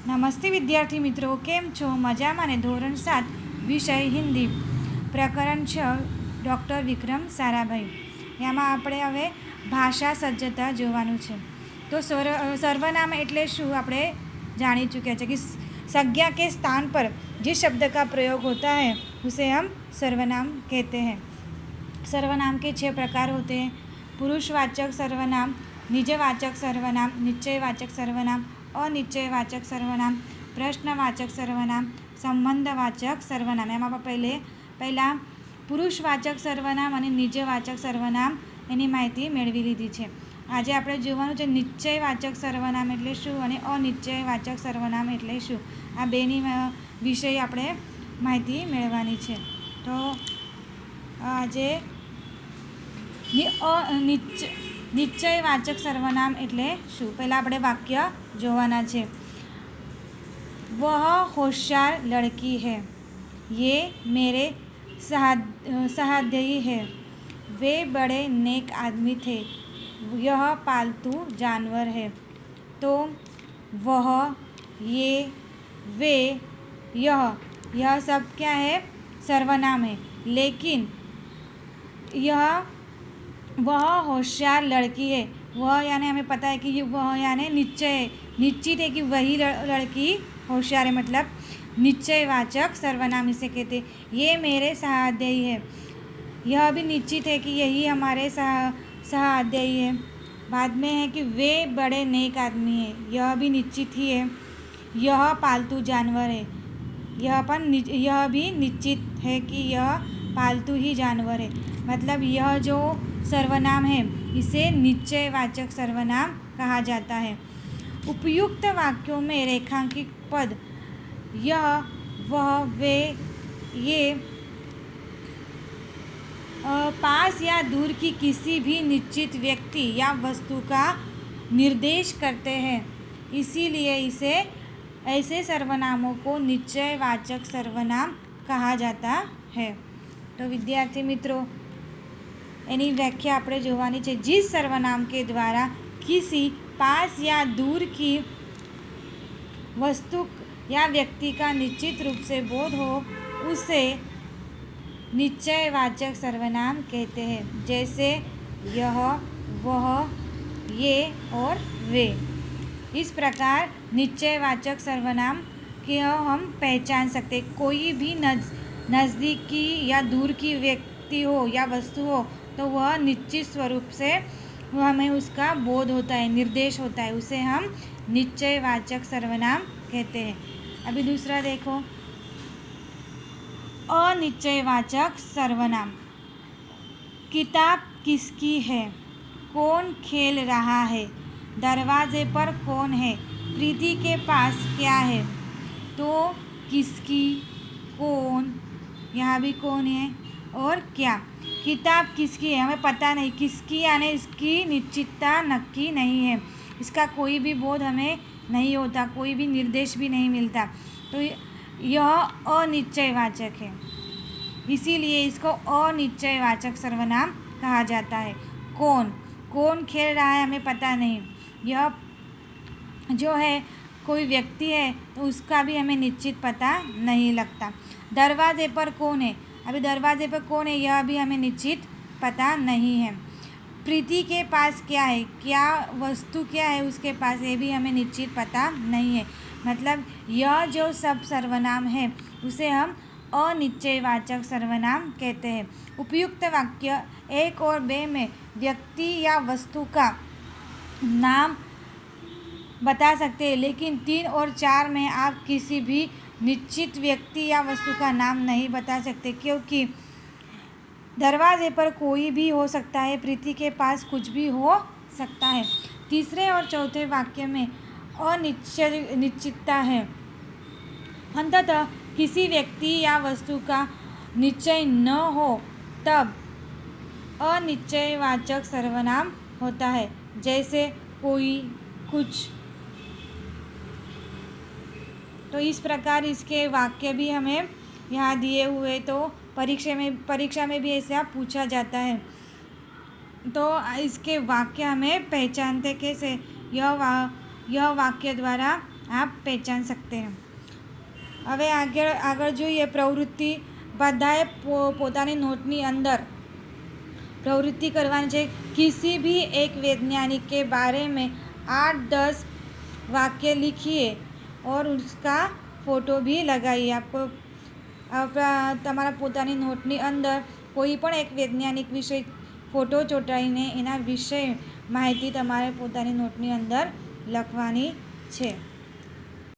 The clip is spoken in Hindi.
નમસ્તે વિદ્યાર્થી મિત્રો, કેમ છો? મજામાં ને? ધોરણ 7 વિષય હિન્દી, પ્રકરણ 6 ડૉક્ટર વિક્રમ સારાભાઈ. એમાં આપણે હવે ભાષા સજ્જતા જોવાનું છે. તો સર્વનામ એટલે શું આપણે जानी चुके हैं कि संज्ञा के स्थान पर जिस शब्द का प्रयोग होता है उसे हम सर्वनाम कहते हैं. सर्वनाम के 6 प्रकार होते हैं: पुरुषवाचक सर्वनाम, निजवाचक सर्वनाम, निश्चयवाचक सर्वनाम, अनिश्चयवाचक सर्वनाम, प्रश्नवाचक सर्वनाम, संबंधवाचक सर्वनाम. એમાં પહેલાં પુરુષવાચક સર્વનામ અને નિજવાચક સર્વનામ એની માહિતી મેળવી લીધી છે. આજે આપણે જોવાનું છે નિશ્ચયવાચક સર્વનામ એટલે શું અને અનિશ્ચયવાચક સર્વનામ એટલે શું. આ બેની વિષય આપણે માહિતી મેળવવાની છે. તો આજે નિશ્ચયવાચક સર્વનામ એટલે શું, પહેલાં આપણે વાક્ય જોવાના છે. वह होशियार लड़की है, ये मेरे सहाध्यायी है, वे बड़े नेक आदमी थे, यह पालतू जानवर है. तो वह, ये, वे, यह सब क्या है? सर्वनाम है. लेकिन यह वह होशियार लड़की है, वह यानी हमें पता है कि वह यानी निश्चित है कि वही लड़की होशियार है, मतलब निश्चयवाचक सर्वनाम इसे कहते हैं. ये मेरे सहाध्यायी है, यह भी निश्चित है कि यही हमारे सहाध्यायी है. बाद में है कि वे बड़े नेक आदमी है, यह भी निश्चित ही है. यह पालतू जानवर है, यह भी निश्चित है कि यह पालतू ही जानवर है. मतलब यह जो सर्वनाम है इसे निश्चयवाचक सर्वनाम कहा जाता है. उपयुक्त वाक्यों में रेखांकित पद यह, वह, वे, ये पास या दूर की किसी भी निश्चित व्यक्ति या वस्तु का निर्देश करते हैं, इसीलिए इसे ऐसे सर्वनामों को निश्चयवाचक सर्वनाम कहा जाता है. तो विद्यार्थी मित्रों, एनी व्याख्या આપણે જોવાની છે. जिस सर्वनाम के द्वारा किसी पास या दूर की वस्तु या व्यक्ति का निश्चित रूप से बोध हो उसे निश्चयवाचक सर्वनाम कहते हैं. जैसे यह, वह, ये और वे. इस प्रकार निश्चयवाचक सर्वनाम के हम पहचान सकते. कोई भी नज़दीकी या दूर की व्यक्ति हो या वस्तु हो तो वह निश्चित स्वरूप से हमें उसका बोध होता है, निर्देश होता है, उसे हम निश्चयवाचक सर्वनाम कहते हैं. अभी दूसरा देखो, अनिश्चयवाचक सर्वनाम. किताब किसकी है, कौन खेल रहा है, दरवाजे पर कौन है, प्रीति के पास क्या है. तो किसकी, कौन, यहाँ भी कौन है और क्या. किताब किसकी है, हमें पता नहीं. किसकी यानी इसकी निश्चितता नक्की नहीं है, इसका कोई भी बोध हमें नहीं होता, कोई भी निर्देश भी नहीं मिलता. तो यह अनिश्चयवाचक है, इसीलिए इसको अनिश्चयवाचक सर्वनाम कहा जाता है. कौन खेल रहा है, हमें पता नहीं. यह जो है कोई व्यक्ति है तो उसका भी हमें निश्चित पता नहीं लगता. दरवाजे पर कौन है, अभी दरवाजे पर कौन है यह भी हमें निश्चित पता नहीं है. प्रीति के पास क्या है, क्या वस्तु क्या है उसके पास, ये भी हमें निश्चित पता नहीं है. मतलब यह जो सब सर्वनाम है उसे हम अनिश्चयवाचक सर्वनाम कहते हैं. उपयुक्त वाक्य 1 और 2 में व्यक्ति या वस्तु का नाम बता सकते हैं, लेकिन 3 और 4 में आप किसी भी निश्चित व्यक्ति या वस्तु का नाम नहीं बता सकते, क्योंकि दरवाजे पर कोई भी हो सकता है, प्रीति के पास कुछ भी हो सकता है. तीसरे और चौथे वाक्य में अनिश्चितता है. अंततः किसी व्यक्ति या वस्तु का निश्चय न हो तब अनिश्चयवाचक सर्वनाम होता है. जैसे कोई, कुछ. तो इस प्रकार इसके वाक्य भी हमें यहाँ दिए हुए, तो परीक्षा में भी ऐसा पूछा जाता है. तो इसके वाक्य हमें पहचानते कैसे, यह वाक्य द्वारा आप पहचान सकते हैं। હવે આગળ જોઈએ પ્રવૃત્તિ। બધાએ પોતાની નોટની અંદર प्रवृत्ति करवानी चाहिए। किसी भी एक वैज्ञानिक के बारे में 8-10 वाक्य लिखिए और उसका फ़ोटो भी लगाइए। आपको તમારા પોતાની નોટની અંદર કોઈ પણ એક વૈજ્ઞાનિક વિશે ફોટો ચોંટાડીને એના વિશે માહિતી તમારે પોતાની નોટની અંદર લખવાની છે।